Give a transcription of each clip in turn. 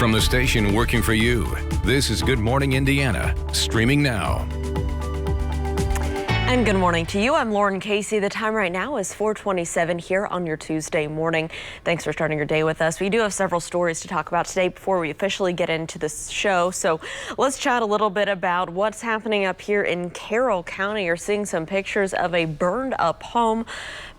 From the station working for you, this is Good Morning Indiana, streaming now. And good morning to you. I'm Lauren Casey. The time right now is 4:27 here on your Tuesday morning. Thanks for starting your day with us. We do have several stories to talk about today before we officially get into this show. So let's chat a little bit about what's happening up here in Carroll County. You're seeing some pictures of a burned up home.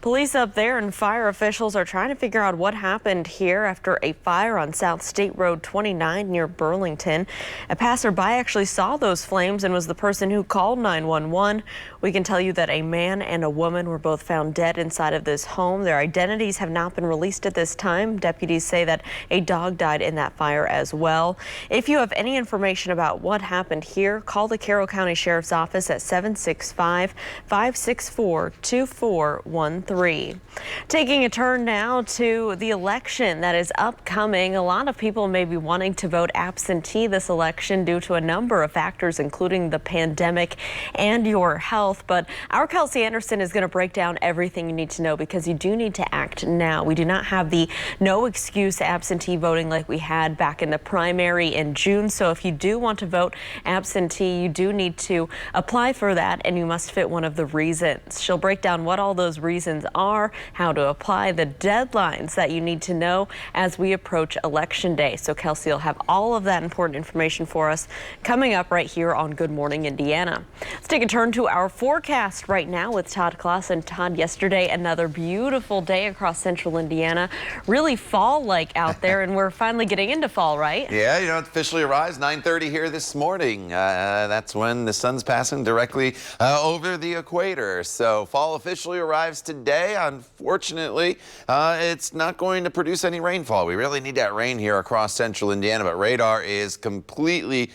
Police up there and fire officials are trying to figure out what happened here after a fire on South State Road 29 near Burlington. A passerby actually saw those flames and was the person who called 911. We can tell you that a man and a woman were both found dead inside of this home. Their identities have not been released at this time. Deputies say that a dog died in that fire as well. If you have any information about what happened here, call the Carroll County Sheriff's Office at 765-564-2413. Taking a turn now to the election that is upcoming. A lot of people may be wanting to vote absentee this election due to a number of factors, including the pandemic and your health. But our Kelsey Anderson is going to break down everything you need to know, because you do need to act now. We do not have the no excuse absentee voting like we had back in the primary in June. So if you do want to vote absentee, you do need to apply for that, and you must fit one of the reasons. She'll break down what all those reasons are, how to apply, the deadlines that you need to know as we approach Election Day. So Kelsey will have all of that important information for us coming up right here on Good Morning Indiana. Let's take a turn to our forecast right now with Todd Clausen. Todd, yesterday another beautiful day across central Indiana. Really fall-like out there, and we're finally getting into fall, right? Yeah, it officially arrives 9:30 here this morning. That's when the sun's passing directly over the equator. So fall officially arrives today. Unfortunately, it's not going to produce any rainfall. We really need that rain here across central Indiana, but radar is completely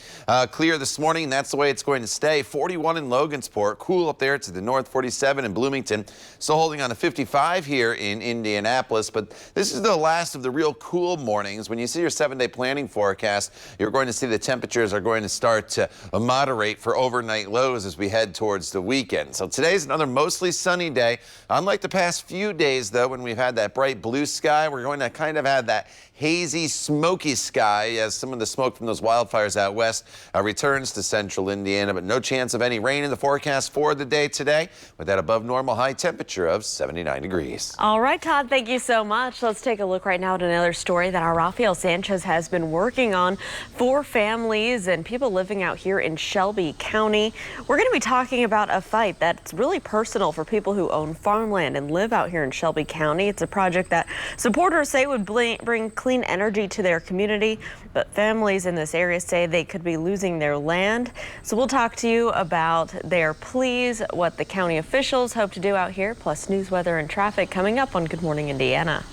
clear this morning, and that's the way it's going to stay. 41 in Logansport, cool up there to the north, 47 in Bloomington, still holding on to 55 here in Indianapolis. But this is the last of the real cool mornings. When you see your 7-day planning forecast, you're going to see the temperatures are going to start to moderate for overnight lows as we head towards the weekend. So today's another mostly sunny day. Unlike the past few days, though, when we've had that bright blue sky, we're going to kind of have that hazy, smoky sky as some of the smoke from those wildfires out west returns to central Indiana, but no chance of any rain in the forecast for the day today, with that above normal high temperature of 79 degrees. All right, Todd, thank you so much. Let's take a look right now at another story that our Rafael Sanchez has been working on for families and people living out here in Shelby County. We're going to be talking about a fight that's really personal for people who own farmland and live out here in Shelby County. It's a project that supporters say would bring clean energy to their community, but families in this area say they could be losing their land. So we'll talk to you about their pleas, what the county officials hope to do out here, plus news, weather, and traffic coming up on Good Morning Indiana.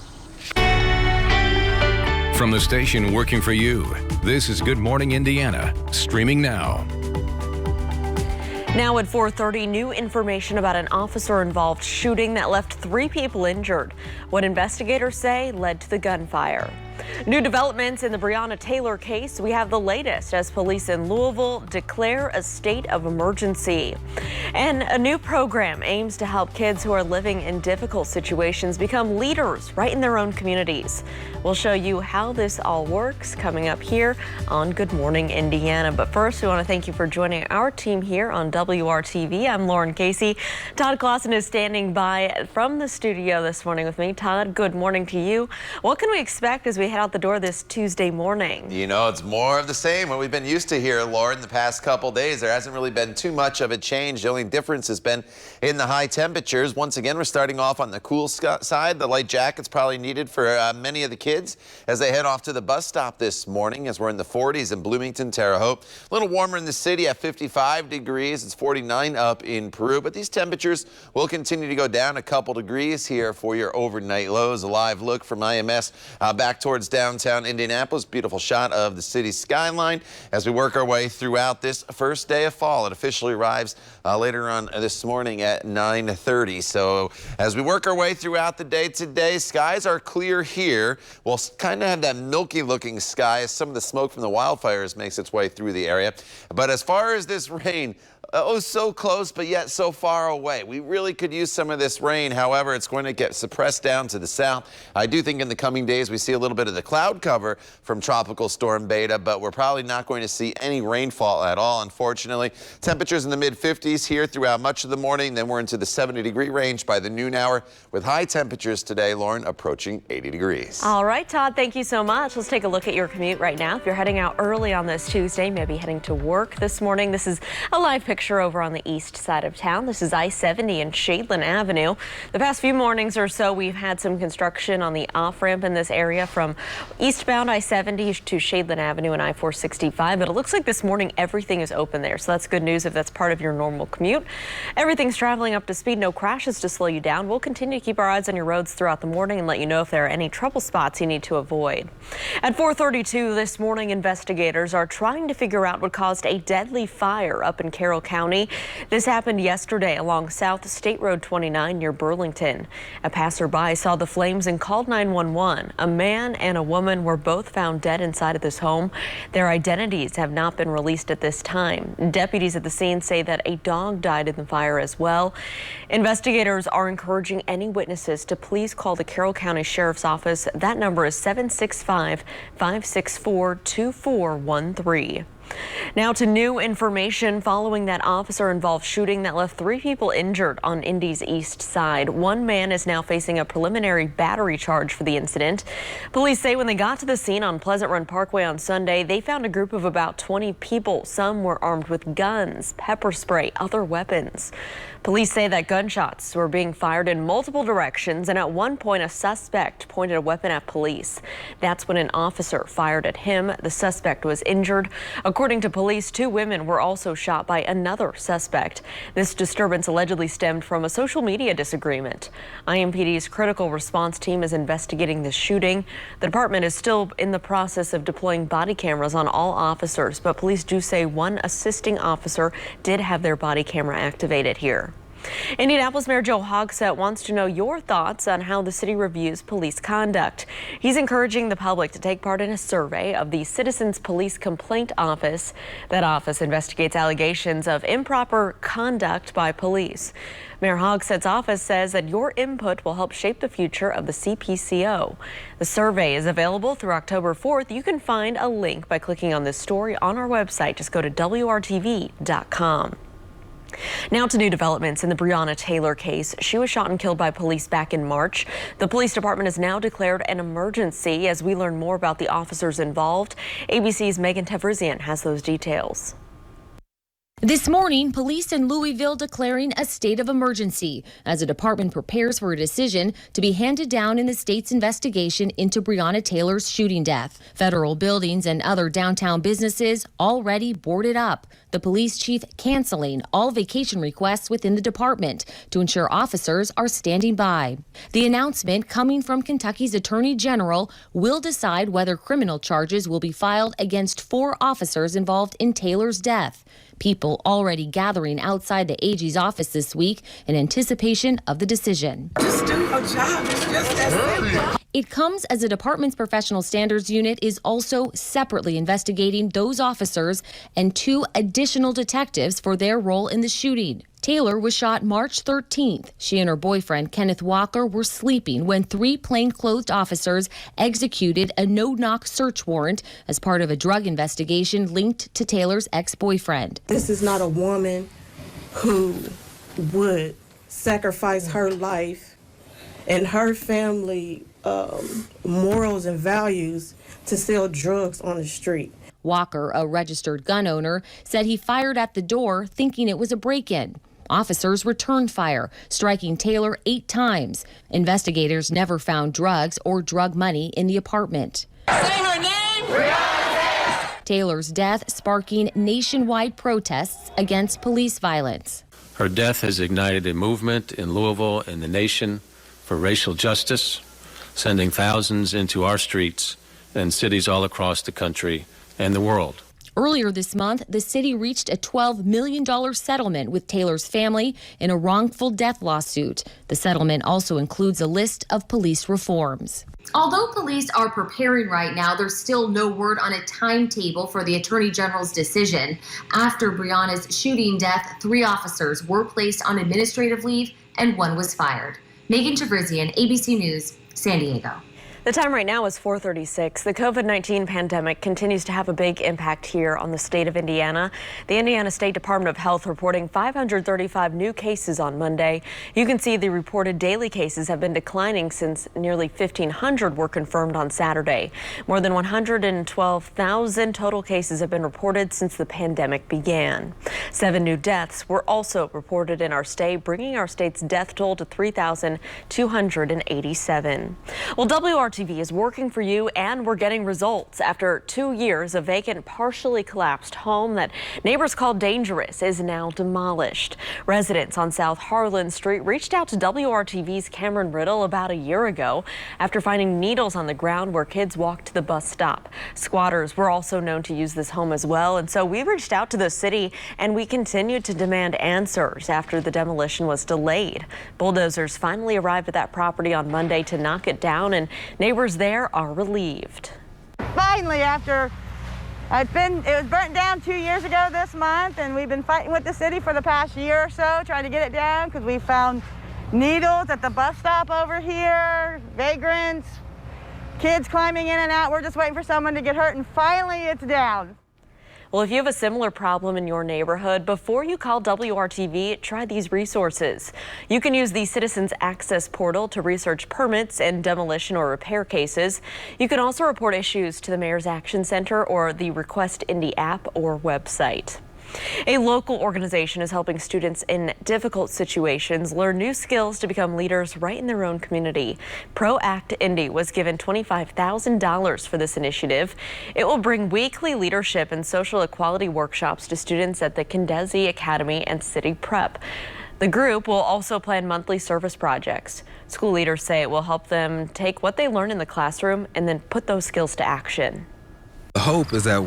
From the station working for you, this is Good Morning Indiana, streaming now. Now at 4:30, new information about an officer-involved shooting that left 3 people injured. What investigators say led to the gunfire. New developments in the Breonna Taylor case. We have the latest as police in Louisville declare a state of emergency. And a new program aims to help kids who are living in difficult situations become leaders right in their own communities. We'll show you how this all works coming up here on Good Morning Indiana. But first, we want to thank you for joining our team here on WRTV. I'm Lauren Casey. Todd Clausen is standing by from the studio this morning with me. Todd, good morning to you. What can we expect as we head out the door this Tuesday morning? You know, it's more of the same, what we've been used to here, Lauren, the past couple days. There hasn't really been too much of a change. The only difference has been in the high temperatures. Once again, we're starting off on the cool side. The light jacket's probably needed for many of the kids as they head off to the bus stop this morning, as we're in the 40s in Bloomington, Terre Haute. A little warmer in the city at 55 degrees. It's 49 up in Peru, but these temperatures will continue to go down a couple degrees here for your overnight lows. A live look from IMS back towards downtown Indianapolis. Beautiful shot of the city skyline as we work our way throughout this first day of fall. It officially arrives later on this morning at 9:30. So as we work our way throughout the day today, skies are clear here. We'll kind of have that milky looking sky as some of the smoke from the wildfires makes its way through the area. But as far as this rain, oh, so close, but yet so far away. We really could use some of this rain. However, it's going to get suppressed down to the south. I do think in the coming days we see a little bit of the cloud cover from Tropical Storm Beta, but we're probably not going to see any rainfall at all, unfortunately. Temperatures in the mid-50s here throughout much of the morning. Then we're into the 70-degree range by the noon hour with high temperatures today, Lauren, approaching 80 degrees. All right, Todd, thank you so much. Let's take a look at your commute right now. If you're heading out early on this Tuesday, maybe heading to work this morning, this is a live picture over on the east side of town. This is I-70 and Shadeland Avenue. The past few mornings or so, we've had some construction on the off-ramp in this area from eastbound I-70 to Shadeland Avenue and I-465. But it looks like this morning everything is open there, so that's good news if that's part of your normal commute. Everything's traveling up to speed. No crashes to slow you down. We'll continue to keep our eyes on your roads throughout the morning and let you know if there are any trouble spots you need to avoid. At 4:32 this morning, investigators are trying to figure out what caused a deadly fire up in Carroll County. This happened yesterday along South State Road 29 near Burlington. A passerby saw the flames and called 911. A man and a woman were both found dead inside of this home. Their identities have not been released at this time. Deputies at the scene say that a dog died in the fire as well. Investigators are encouraging any witnesses to please call the Carroll County Sheriff's Office. That number is 765-564-2413. Now to new information following that officer-involved shooting that left 3 people injured on Indy's east side. One man is now facing a preliminary battery charge for the incident. Police say when they got to the scene on Pleasant Run Parkway on Sunday, they found a group of about 20 people. Some were armed with guns, pepper spray, other weapons. Police say that gunshots were being fired in multiple directions, and at one point a suspect pointed a weapon at police. That's when an officer fired at him. The suspect was injured. According to police, 2 women were also shot by another suspect. This disturbance allegedly stemmed from a social media disagreement. IMPD's critical response team is investigating this shooting. The department is still in the process of deploying body cameras on all officers, but police do say one assisting officer did have their body camera activated here. Indianapolis Mayor Joe Hogsett wants to know your thoughts on how the city reviews police conduct. He's encouraging the public to take part in a survey of the Citizens Police Complaint Office. That office investigates allegations of improper conduct by police. Mayor Hogsett's office says that your input will help shape the future of the CPCO. The survey is available through October 4th. You can find a link by clicking on this story on our website. Just go to WRTV.com. Now to new developments in the Breonna Taylor case. She was shot and killed by police back in March. The police department has now declared an emergency as we learn more about the officers involved. ABC's Megan Tevrizian has those details. This morning, police in Louisville declaring a state of emergency as the department prepares for a decision to be handed down in the state's investigation into Breonna Taylor's shooting death. Federal buildings and other downtown businesses already boarded up. The police chief canceling all vacation requests within the department to ensure officers are standing by. The announcement coming from Kentucky's Attorney General will decide whether criminal charges will be filed against 4 officers involved in Taylor's death. People already gathering outside the AG's office this week in anticipation of the decision. Just do your job. It's just that simple. It comes as the department's professional standards unit is also separately investigating those officers and 2 additional detectives for their role in the shooting. Taylor was shot March 13th. She and her boyfriend, Kenneth Walker, were sleeping when 3 plainclothes officers executed a no-knock search warrant as part of a drug investigation linked to Taylor's ex-boyfriend. This is not a woman who would sacrifice her life and her family morals and values to sell drugs on the street. Walker, a registered gun owner, said he fired at the door thinking it was a break-in. Officers returned fire, striking Taylor 8 times. Investigators never found drugs or drug money in the apartment. Say her name! Taylor's death sparking nationwide protests against police violence. Her death has ignited a movement in Louisville and the nation for racial justice, sending thousands into our streets and cities all across the country and the world. Earlier this month, the city reached a $12 million settlement with Taylor's family in a wrongful death lawsuit. The settlement also includes a list of police reforms. Although police are preparing right now, there's still no word on a timetable for the Attorney General's decision. After Breonna's shooting death, 3 officers were placed on administrative leave and 1 was fired. Megan Tavrizian, ABC News, San Diego. The time right now is 4:36. The COVID-19 pandemic continues to have a big impact here on the state of Indiana. The Indiana State Department of Health reporting 535 new cases on Monday. You can see the reported daily cases have been declining since nearly 1,500 were confirmed on Saturday. More than 112,000 total cases have been reported since the pandemic began. 7 new deaths were also reported in our state, bringing our state's death toll to 3,287. Well, WRTV is working for you, and we're getting results. After 2 years, a vacant, partially collapsed home that neighbors called dangerous is now demolished. Residents on South Harlan Street reached out to WRTV's Cameron Riddle about a year ago after finding needles on the ground where kids walked to the bus stop. Squatters were also known to use this home as well, and so we reached out to the city and we continued to demand answers after the demolition was delayed. Bulldozers finally arrived at that property on Monday to knock it down, and neighbors there are relieved. Finally, after it was burnt down 2 years ago this month, and we've been fighting with the city for the past year or so, trying to get it down because we found needles at the bus stop over here, vagrants, kids climbing in and out. We're just waiting for someone to get hurt, and finally it's down. Well, if you have a similar problem in your neighborhood, before you call WRTV, try these resources. You can use the Citizens Access portal to research permits and demolition or repair cases. You can also report issues to the Mayor's Action Center or the Request Indy app or website. A local organization is helping students in difficult situations learn new skills to become leaders right in their own community. ProAct Indy was given $25,000 for this initiative. It will bring weekly leadership and social equality workshops to students at the Kendesi Academy and City Prep. The group will also plan monthly service projects. School leaders say it will help them take what they learn in the classroom and then put those skills to action. The hope is that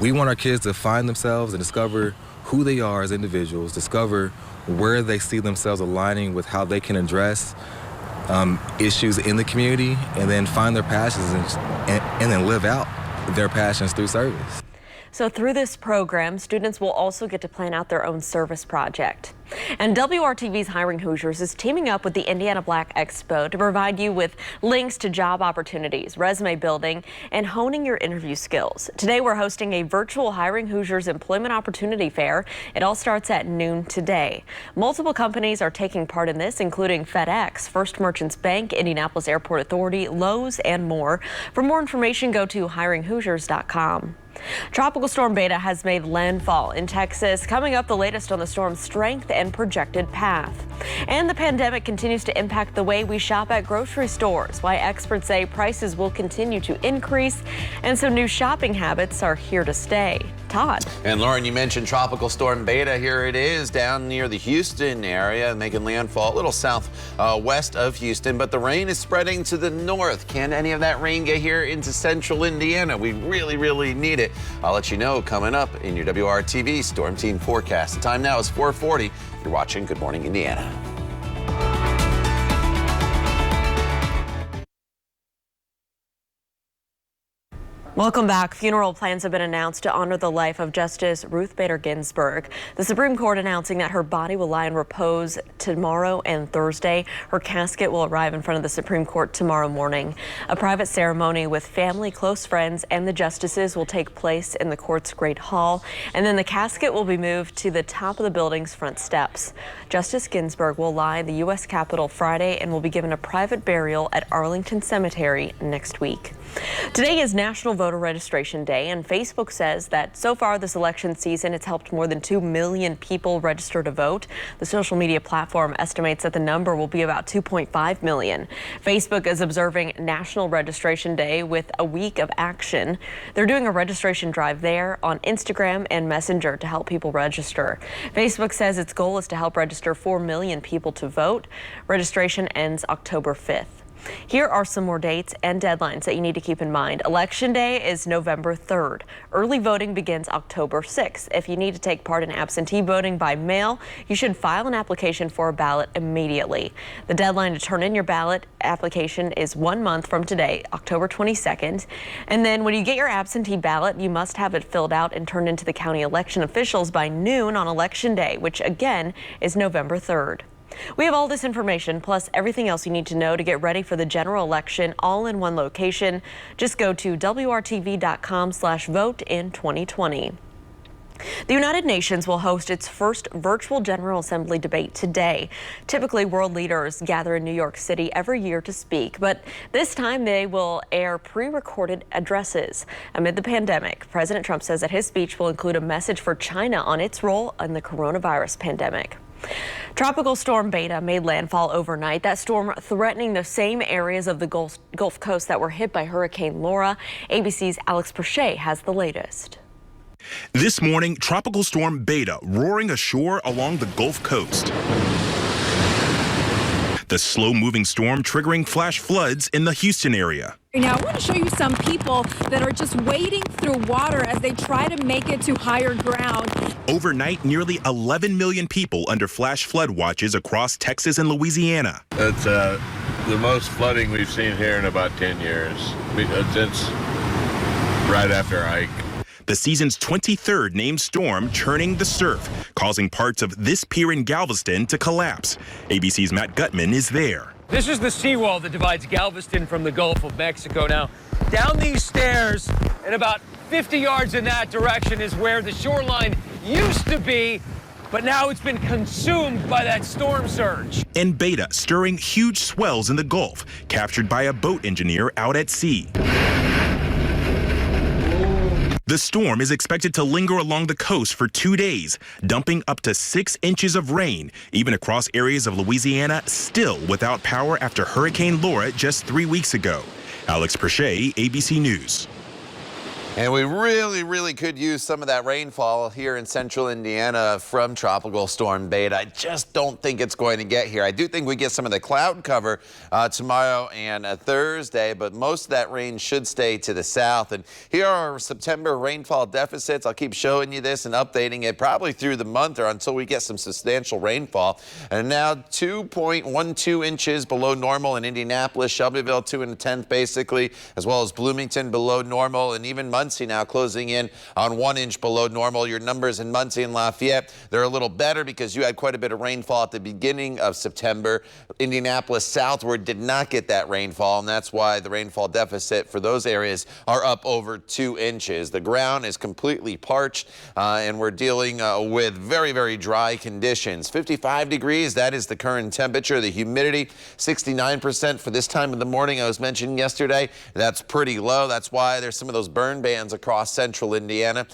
we want our kids to find themselves and discover who they are as individuals, discover where they see themselves aligning with how they can address issues in the community, and then find their passions and then live out their passions through service. So through this program, students will also get to plan out their own service project. And WRTV's Hiring Hoosiers is teaming up with the Indiana Black Expo to provide you with links to job opportunities, resume building, and honing your interview skills. Today, we're hosting a virtual Hiring Hoosiers Employment Opportunity Fair. It all starts at noon today. Multiple companies are taking part in this, including FedEx, First Merchants Bank, Indianapolis Airport Authority, Lowe's, and more. For more information, go to hiringhoosiers.com. Tropical Storm Beta has made landfall in Texas. Coming up, the latest on the storm's strength and projected path. And the pandemic continues to impact the way we shop at grocery stores, why experts say prices will continue to increase, and some new shopping habits are here to stay. Todd. And Lauren, you mentioned Tropical Storm Beta. Here it is down near the Houston area, making landfall a little southwest of Houston, but the rain is spreading to the north. Can any of that rain get here into central Indiana? We really, really need it. I'll let you know coming up in your WRTV Storm Team forecast. The time now is 4:40. You're watching Good Morning Indiana. Welcome back. Funeral plans have been announced to honor the life of Justice Ruth Bader Ginsburg. The Supreme Court announcing that her body will lie in repose tomorrow and Thursday. Her casket will arrive in front of the Supreme Court tomorrow morning. A private ceremony with family, close friends, and the justices will take place in the court's Great Hall, and then the casket will be moved to the top of the building's front steps. Justice Ginsburg will lie in the U.S. Capitol Friday and will be given a private burial at Arlington Cemetery next week. Today is National Voter Registration Day, and Facebook says that so far this election season, it's helped more than 2 million people register to vote. The social media platform estimates that the number will be about 2.5 million. Facebook is observing National Registration Day with a week of action. They're doing a registration drive there on Instagram and Messenger to help people register. Facebook says its goal is to help register 4 million people to vote. Registration ends October 5th. Here are some more dates and deadlines that you need to keep in mind. Election Day is November 3rd. Early voting begins October 6th. If you need to take part in absentee voting by mail, you should file an application for a ballot immediately. The deadline to turn in your ballot application is 1 month from today, October 22nd. And then when you get your absentee ballot, you must have it filled out and turned into the county election officials by noon on Election Day, which again is November 3rd. We have all this information, plus everything else you need to know to get ready for the general election, all in one location. Just go to WRTV.com/vote in 2020. The United Nations will host its first virtual General Assembly debate today. Typically, world leaders gather in New York City every year to speak, but this time they will air pre-recorded addresses. Amid the pandemic, President Trump says that his speech will include a message for China on its role in the coronavirus pandemic. Tropical storm Beta made landfall overnight. That storm threatening the same areas of the Gulf Coast that were hit by Hurricane Laura. ABC's Alex Perche has the latest. This morning, Tropical Storm Beta roaring ashore along the Gulf Coast. The slow-moving storm triggering flash floods in the Houston area. Now, I want to show you some people that are just wading through water as they try to make it to higher ground. Overnight, nearly 11 million people under flash flood watches across Texas and Louisiana. It's the most flooding we've seen here in about 10 years. It's right after Ike. The season's 23rd named storm churning the surf, causing parts of this pier in Galveston to collapse. ABC's Matt Gutman is there. This is the seawall that divides Galveston from the Gulf of Mexico. Now, down these stairs and about 50 yards in that direction is where the shoreline used to be, but now it's been consumed by that storm surge. And Beta stirring huge swells in the Gulf, captured by a boat engineer out at sea. The storm is expected to linger along the coast for 2 days, dumping up to 6 inches of rain, even across areas of Louisiana still without power after Hurricane Laura just 3 weeks ago. Alex Perche, ABC News. And we really could use some of that rainfall here in central Indiana from Tropical Storm Beta. I just don't think it's going to get here. I do think we get some of the cloud cover tomorrow and Thursday, but most of that rain should stay to the south. And here are our September rainfall deficits. I'll keep showing you this and updating it probably through the month or until we get some substantial rainfall. And now 2.12 inches below normal in Indianapolis, Shelbyville 2 1/10 basically, as well as Bloomington below normal, and even Muncie now closing in on 1 inch below normal. Your numbers in Muncie and Lafayette, they're a little better because you had quite a bit of rainfall at the beginning of September. Indianapolis southward did not get that rainfall, and that's why the rainfall deficit for those areas are up over 2 inches. The ground is completely parched, and we're dealing with very dry conditions. 55 degrees, that is the current temperature. The humidity, 69% for this time of the morning. I was mentioning yesterday, that's pretty low. That's why there's some of those burn bands across central Indiana.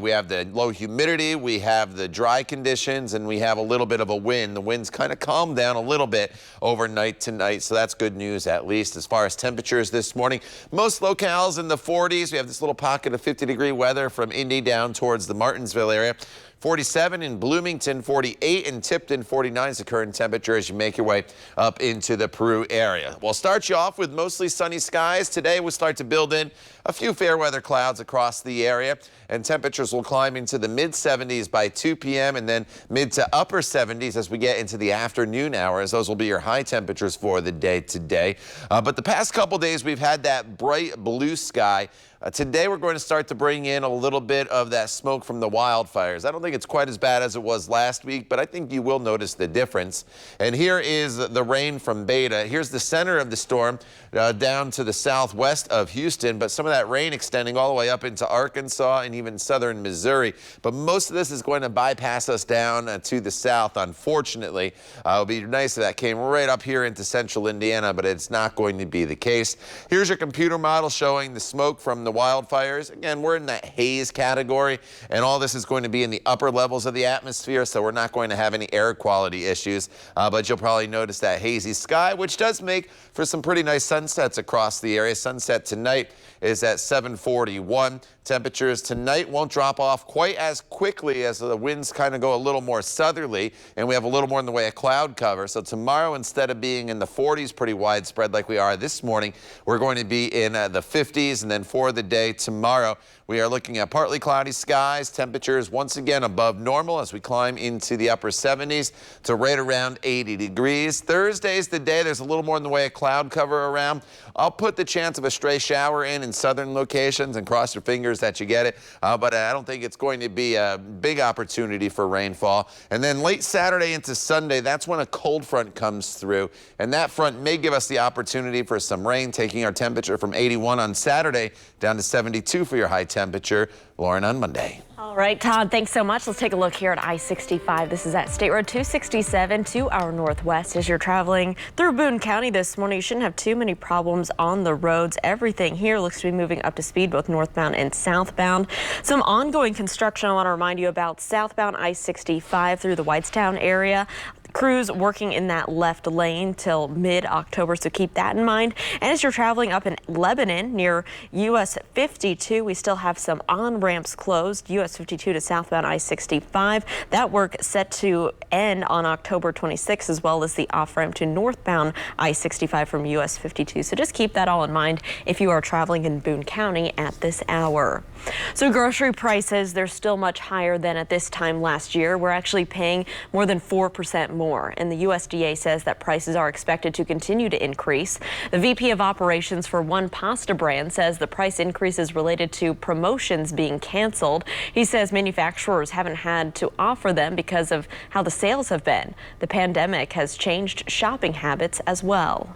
We have the low humidity, we have the dry conditions, and we have a little bit of a wind. The wind's kind of calmed down a little bit overnight tonight, so that's good news at least. As far as temperatures this morning, most locales in the 40s. We have this little pocket of 50-degree weather from Indy down towards the Martinsville area. 47 in Bloomington, 48 in Tipton, 49 is the current temperature as you make your way up into the Peru area. We'll start you off with mostly sunny skies. Today we'll start to build in a few fair weather clouds across the area, and temperatures will climb into the mid-70s by 2 p.m. and then mid to upper 70s as we get into the afternoon hours. Those will be your high temperatures for the day today. But the past couple days we've had that bright blue sky. Today we're going to start to bring in a little bit of that smoke from the wildfires. I don't think it's quite as bad as it was last week, but I think you will notice the difference. And here is the rain from Beta. Here's the center of the storm down to the southwest of Houston, but some of that rain extending all the way up into Arkansas and even southern Missouri. But most of this is going to bypass us down to the south, unfortunately. It would be nice if that came right up here into central Indiana, but it's not going to be the case. Here's your computer model showing the smoke from the the wildfires. Again, we're in that haze category, and all this is going to be in the upper levels of the atmosphere, so we're not going to have any air quality issues. But you'll probably notice that hazy sky, which does make for some pretty nice sunsets across the area. Sunset tonight is at 7:41. Temperatures tonight won't drop off quite as quickly as the winds kind of go a little more southerly, and we have a little more in the way of cloud cover. So tomorrow, instead of being in the 40s pretty widespread like we are this morning, we're going to be in the 50s. And then for the day tomorrow, we are looking at partly cloudy skies. Temperatures once again above normal as we climb into the upper 70s to right around 80 degrees. Thursday's the day there's a little more in the way of cloud cover around. I'll put the chance of a stray shower in southern locations and cross your fingers that you get it. But I don't think it's going to be a big opportunity for rainfall. And then late Saturday into Sunday, that's when a cold front comes through. And that front may give us the opportunity for some rain, taking our temperature from 81 on Saturday down to 72 for your high temperature. Lauren on Monday. All right, Todd, thanks so much. Let's take a look here at I-65. This is at State Road 267 to our northwest. As you're traveling through Boone County this morning, you shouldn't have too many problems on the roads. Everything here looks to be moving up to speed, both northbound and southbound. Some ongoing construction I want to remind you about. Southbound I-65 through the Whitestown area. Crews working in that left lane till mid-October, so keep that in mind. And as you're traveling up in Lebanon near US 52, we still have some on-ramps closed. US 52 to southbound I-65. That work set to end on October 26th, as well as the off-ramp to northbound I-65 from US 52. So just keep that all in mind if you are traveling in Boone County at this hour. So grocery prices, they're still much higher than at this time last year. We're actually paying more than 4% more, and the USDA says that prices are expected to continue to increase. The VP of Operations for one pasta brand says the price increase is related to promotions being canceled. He says manufacturers haven't had to offer them because of how the sales have been. The pandemic has changed shopping habits as well.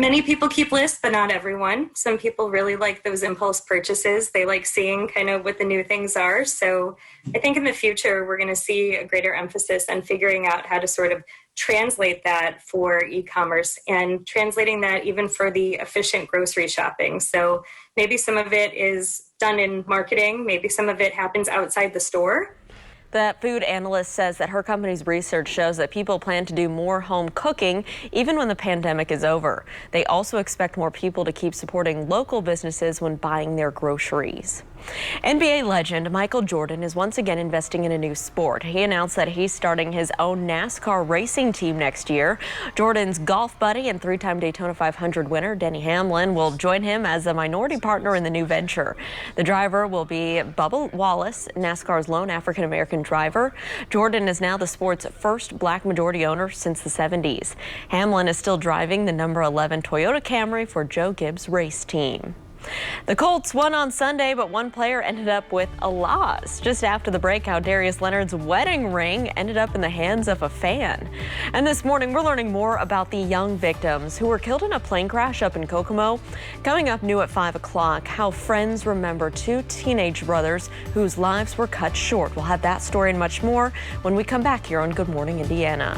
Many people keep lists, but not everyone. Some people really like those impulse purchases. They like seeing kind of what the new things are. So I think in the future, we're going to see a greater emphasis on figuring out how to sort of translate that for e-commerce and translating that even for the efficient grocery shopping. So maybe some of it is done in marketing. Maybe some of it happens outside the store. That food analyst says that her company's research shows that people plan to do more home cooking even when the pandemic is over. They also expect more people to keep supporting local businesses when buying their groceries. NBA legend Michael Jordan is once again investing in a new sport. He announced that he's starting his own NASCAR racing team next year. Jordan's golf buddy and three-time Daytona 500 winner Denny Hamlin will join him as a minority partner in the new venture. The driver will be Bubba Wallace, NASCAR's lone African-American driver. Jordan is now the sport's first black majority owner since the 70s. Hamlin is still driving the number 11 Toyota Camry for Joe Gibbs' race team. The Colts won on Sunday, but one player ended up with a loss. Just after the breakout, Darius Leonard's wedding ring ended up in the hands of a fan. And this morning, we're learning more about the young victims who were killed in a plane crash up in Kokomo. Coming up new at 5 o'clock, how friends remember two teenage brothers whose lives were cut short. We'll have that story and much more when we come back here on Good Morning Indiana.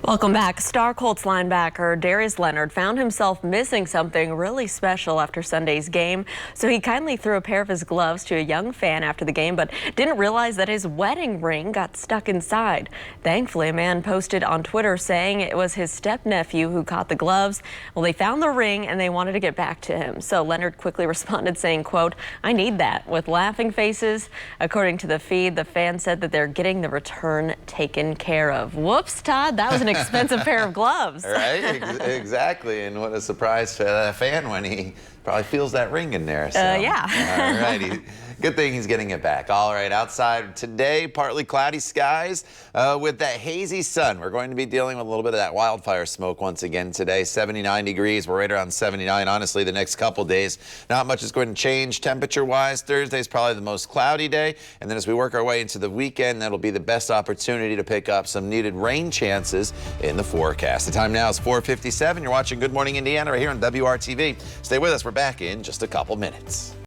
Welcome back. Star Colts linebacker Darius Leonard found himself missing something really special after Sunday's game. So he kindly threw a pair of his gloves to a young fan after the game, but didn't realize that his wedding ring got stuck inside. Thankfully, a man posted on Twitter saying it was his stepnephew who caught the gloves. Well, they found the ring and they wanted to get back to him. So Leonard quickly responded saying, quote, "I need that," with laughing faces. According to the feed, the fan said that they're getting the return taken care of. Whoops, Todd, that was an expensive pair of gloves. Right, exactly. And what a surprise for that fan when he probably feels that ring in there. So. Yeah. All righty. Good thing he's getting it back. All right, outside today, partly cloudy skies with that hazy sun. We're going to be dealing with a little bit of that wildfire smoke once again today. 79 degrees. We're right around 79. Honestly, the next couple days, not much is going to change temperature-wise. Thursday's probably the most cloudy day. And then as we work our way into the weekend, that'll be the best opportunity to pick up some needed rain chances in the forecast. The time now is 4:57. You're watching Good Morning Indiana right here on WRTV. Stay with us. We're back in just a couple minutes.